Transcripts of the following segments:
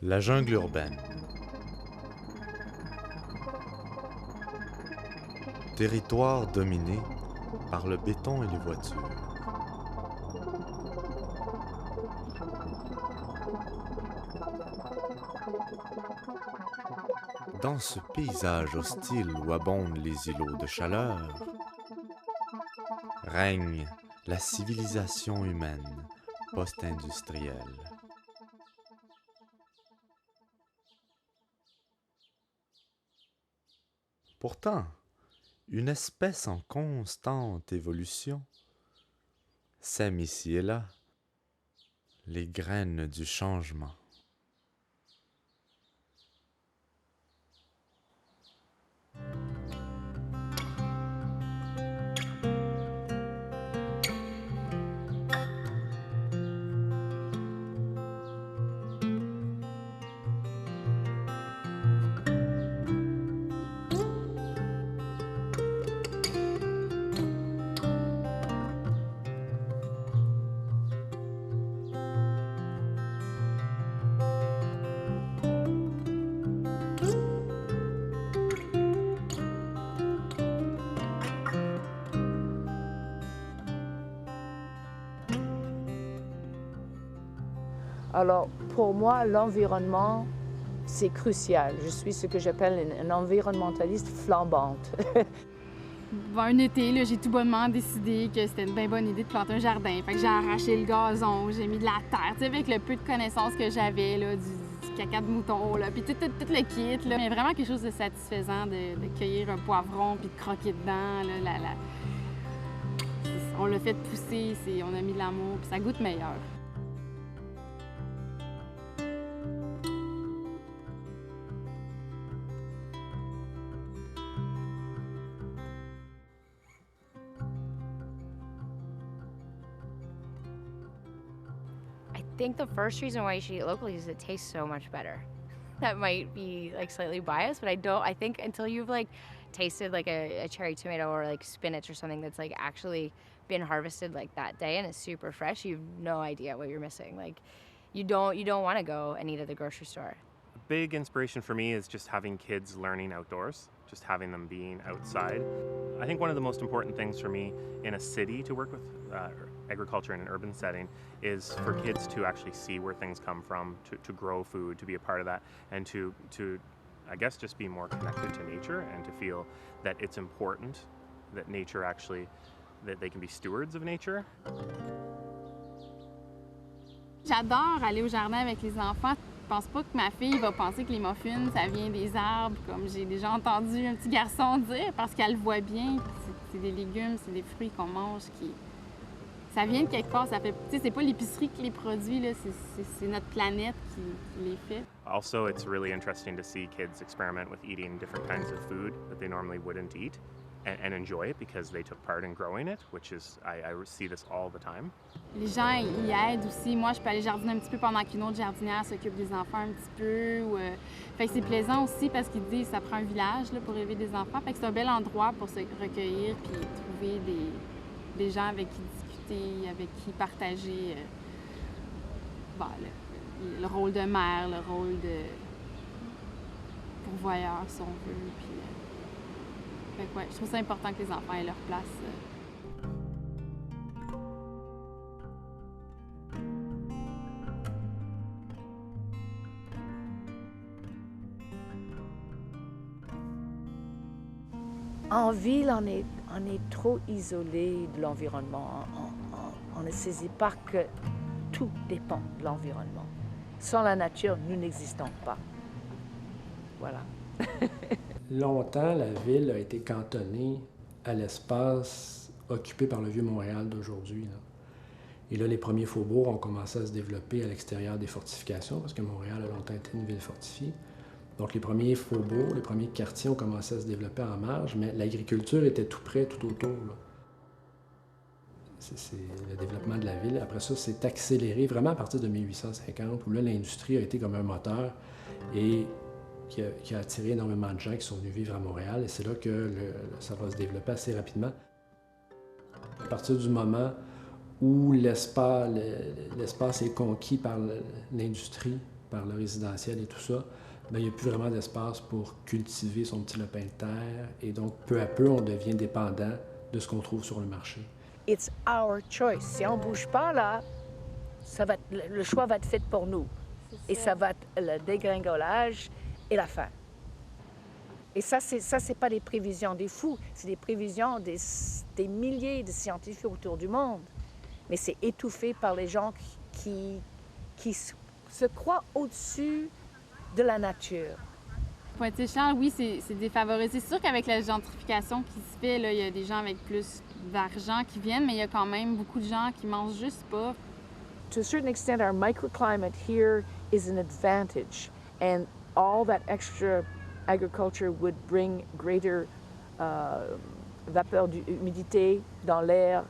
La jungle urbaine. Territoire dominé par le béton et les voitures. Dans ce paysage hostile où abondent les îlots de chaleur, règne la civilisation humaine post-industrielle. Pourtant, une espèce en constante évolution sème ici et là les graines du changement. Alors, pour moi, l'environnement, c'est crucial. Je suis ce que j'appelle une environnementaliste flambante. Un été, j'ai tout bonnement décidé que c'était une bien bonne idée de planter un jardin. Fait que j'ai arraché le gazon, j'ai mis de la terre, avec le peu de connaissances que j'avais, du caca de mouton, là, puis tout le kit. Là. Mais vraiment quelque chose de satisfaisant de cueillir un poivron puis de croquer dedans. Là, on l'a fait pousser, on a mis de l'amour, puis ça goûte meilleur. I think the first reason why you should eat locally is it tastes so much better. That might be slightly biased, but I think until you've tasted a cherry tomato or spinach or something that's actually been harvested that day and it's super fresh, you've no idea what you're missing. You don't want to go and eat at the grocery store. A big inspiration for me is just having kids learning outdoors, just having them being outside. I think one of the most important things for me in a city to work with agriculture in an urban setting is for kids to actually see where things come from, to grow food, to be a part of that, and to I guess just be more connected to nature and to feel that it's important that nature actually, that they can be stewards of nature. J'adore aller au jardin avec les enfants. Je pense pas que ma fille va penser que les muffins, ça vient des arbres, comme j'ai déjà entendu un petit garçon dire, parce qu'elle le voit bien. C'est des légumes, c'est des fruits qu'on mange qui... Ça vient de quelque part, ça fait... Tu sais, c'est pas l'épicerie qui les produit, là, c'est notre planète qui les fait. Also, it's really interesting to see kids experiment with eating different kinds of food that they normally wouldn't eat and enjoy it because they took part in growing it, which is, I see this all the time. Les gens y aident aussi. Moi, je peux aller jardiner un petit peu pendant qu'une autre jardinière s'occupe des enfants un petit peu. Fait que c'est plaisant aussi parce qu'ils disent que ça prend un village là, pour élever des enfants. Fait que c'est un bel endroit pour se recueillir puis trouver des gens avec qui discuter, avec qui partager le rôle de mère, le rôle de pourvoyeur, si on veut. Puis, fait que, ouais, je trouve ça important que les enfants aient leur place. En ville, on est trop isolé de l'environnement. On ne saisit pas que tout dépend de l'environnement. Sans la nature, nous n'existons pas. Voilà. Longtemps, la ville a été cantonnée à l'espace occupé par le Vieux-Montréal d'aujourd'hui. Et là, les premiers faubourgs ont commencé à se développer à l'extérieur des fortifications, parce que Montréal a longtemps été une ville fortifiée. Donc, les premiers faubourgs, les premiers quartiers ont commencé à se développer en marge, mais l'agriculture était tout près, tout autour. C'est le développement de la ville. Après ça, c'est accéléré vraiment à partir de 1850, où là, l'industrie a été comme un moteur et qui a attiré énormément de gens qui sont venus vivre à Montréal. Et c'est là que ça va se développer assez rapidement. À partir du moment où l'espace est conquis par l'industrie, par le résidentiel et tout ça, bien, il n'y a plus vraiment d'espace pour cultiver son petit lopin de terre. Et donc, peu à peu, on devient dépendant de ce qu'on trouve sur le marché. It's our choice. Si on ne bouge pas, là, le choix va être fait pour nous. Et ça va être le dégringolage et la fin. Et ça, c'est pas des prévisions des fous, c'est des prévisions des milliers de scientifiques autour du monde. Mais c'est étouffé par les gens qui se croient au-dessus de la nature. Pointe-Charles, oui, c'est défavorisé. C'est sûr qu'avec la gentrification qui se fait, là, il y a des gens avec plus d'argent qui viennent, mais il y a quand même beaucoup de gens qui mangent juste pas. To a certain extent, our microclimate here is an advantage, and all that extra agriculture would bring greater vapeur d'humidité dans l'air,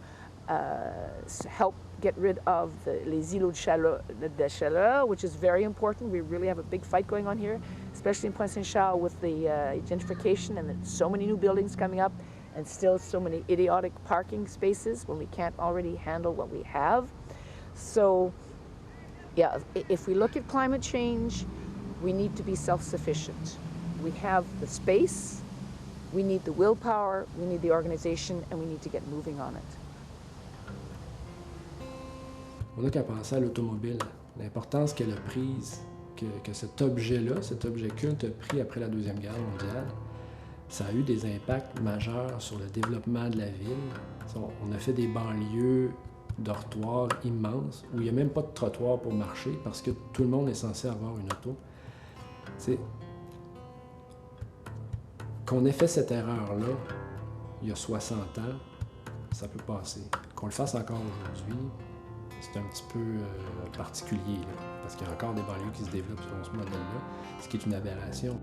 help get rid of les îlots de chaleur, which is very important. We really have a big fight going on here, especially in Pointe-Saint-Charles with the gentrification and so many new buildings coming up and still so many idiotic parking spaces when we can't already handle what we have. So, yeah, if we look at climate change, we need to be self-sufficient. We have the space, we need the willpower, we need the organization, and we need to get moving on it. On n'a qu'à penser à l'automobile, l'importance qu'elle a prise, que cet objet-là, cet objet culte a pris après la Deuxième Guerre mondiale. Ça a eu des impacts majeurs sur le développement de la ville. On a fait des banlieues dortoirs immenses où il n'y a même pas de trottoir pour marcher parce que tout le monde est censé avoir une auto. T'sais, qu'on ait fait cette erreur-là il y a 60 ans, ça peut passer. Qu'on le fasse encore aujourd'hui, c'est un petit peu particulier, là, parce qu'il y a encore des banlieues qui se développent selon ce modèle-là, ce qui est une aberration.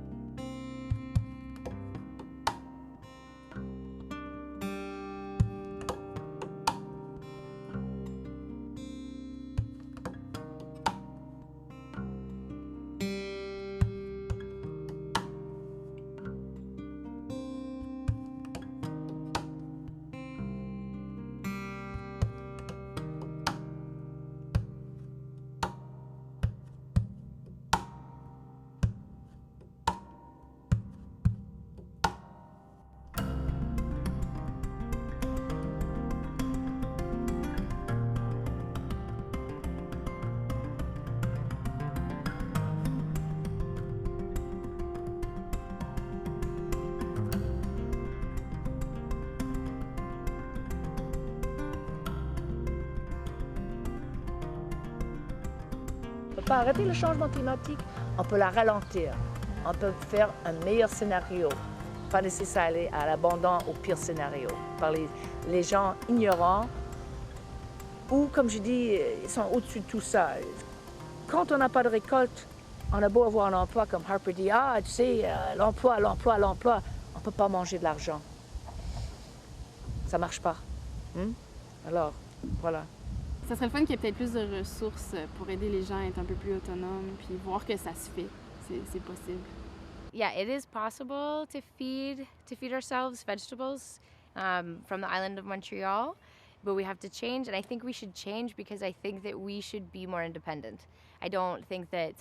On ne peut pas arrêter le changement climatique, on peut la ralentir. On peut faire un meilleur scénario, pas laisser ça aller à l'abandon au pire scénario, par les gens ignorants ou, comme je dis, ils sont au-dessus de tout ça. Quand on n'a pas de récolte, on a beau avoir un emploi, comme Harper dit, ah, tu sais, l'emploi, on ne peut pas manger de l'argent. Ça ne marche pas. Alors, voilà. Ça serait le fun qu'il y ait peut-être plus de ressources pour aider les gens à être un peu plus autonomes, puis voir que ça se fait. C'est possible. Yeah, it is possible to feed ourselves vegetables from the island of Montreal, but we have to change, and I think we should change because I think that we should be more independent. I don't think that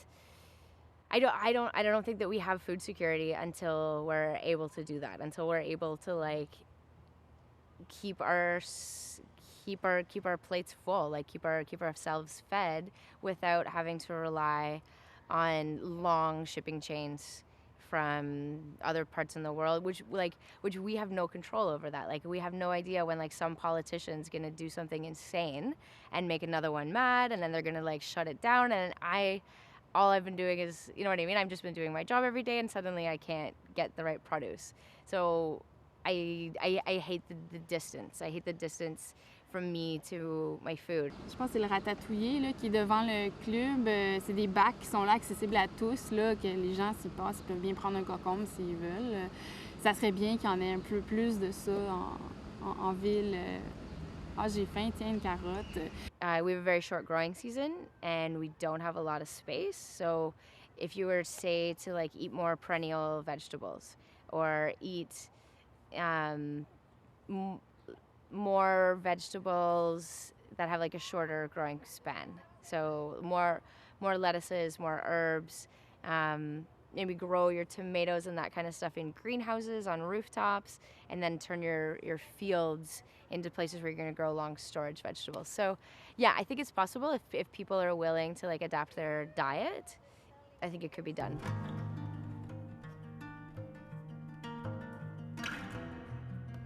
we have food security until we're able to do that, until we're able to like keep our plates full, like keep ourselves fed without having to rely on long shipping chains from other parts in the world, which we have no control over that. Like, we have no idea when like some politician's gonna do something insane and make another one mad, and then they're gonna like shut it down. And all I've been doing is, you know what I mean? I've just been doing my job every day, and suddenly I can't get the right produce. So I hate the distance. I hate the distance from me to my food. Je pense que c'est le Ratatouillé là, qui est devant le club. C'est des bacs qui sont là accessibles à tous, là, que les gens s'y passent, ils peuvent bien prendre un concombre s'ils veulent. Ça serait bien qu'il y en ait un peu plus de ça en ville. Ah, j'ai faim, tiens, une carotte. We have a very short growing season and we don't have a lot of space. So if you were, say, to like eat more perennial vegetables or eat more vegetables that have like a shorter growing span. So more more lettuces, more herbs, maybe grow your tomatoes and that kind of stuff in greenhouses on rooftops, and then turn your fields into places where you're going to grow long storage vegetables. So yeah, I think it's possible if people are willing to like adapt their diet. I think it could be done.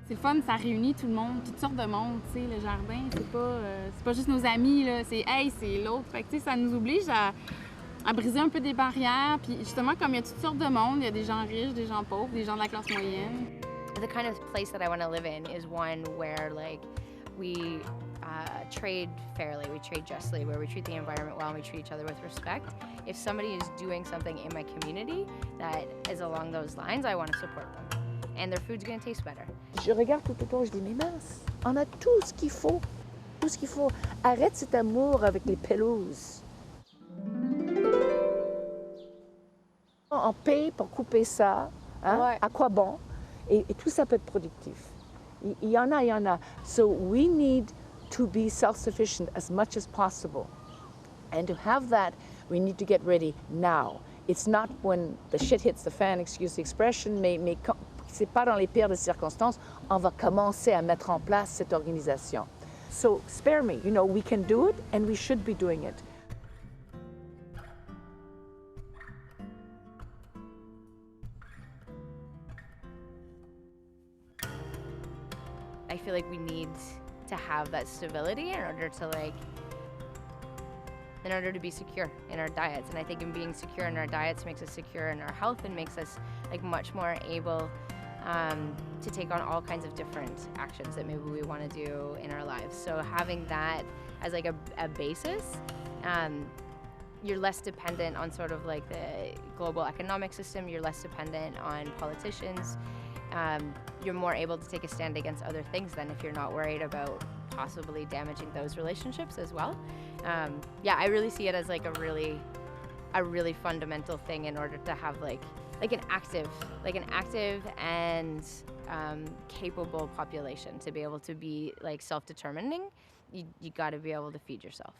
C'est le fun, ça réunit tout le monde, toutes sortes de monde, tu sais, le jardin, c'est pas juste nos amis, là, c'est « hey, c'est l'autre ». Fait que tu sais, ça nous oblige à briser un peu des barrières, puis justement, comme il y a toutes sortes de monde, il y a des gens riches, des gens pauvres, des gens de la classe moyenne. The kind of place that I want to live in is one where like we trade fairly, we trade justly, where we treat the environment well and we treat each other with respect. If somebody is doing something in my community that is along those lines, I want to support them. And their food's going to taste better. Je regarde tout autour, je dis, mais mince, on a tout ce qu'il faut. Tout ce qu'il faut. Arrête cet amour avec les pelouses. On paye pour couper ça. Hein? Ouais. À quoi bon? Et tout ça peut être productif. Il y en a, il y en a. So we need to be self-sufficient as much as possible. And to have that, we need to get ready now. It's not when the shit hits the fan, excuse the expression, mais c'est pas dans les pires des circonstances, on va commencer à mettre en place cette organisation. So spare me, you know, we can do it and we should be doing it. I feel like we need to have that stability in order to be secure in our diets. And I think in being secure in our diets makes us secure in our health and makes us like much more able to take on all kinds of different actions that maybe we want to do in our lives. So having that as like a basis, you're less dependent on sort of like the global economic system, you're less dependent on politicians, you're more able to take a stand against other things then if you're not worried about possibly damaging those relationships as well. Yeah, I really see it as like a really fundamental thing in order to have like an active and capable population to be able to be like self-determining. You got to be able to feed yourself.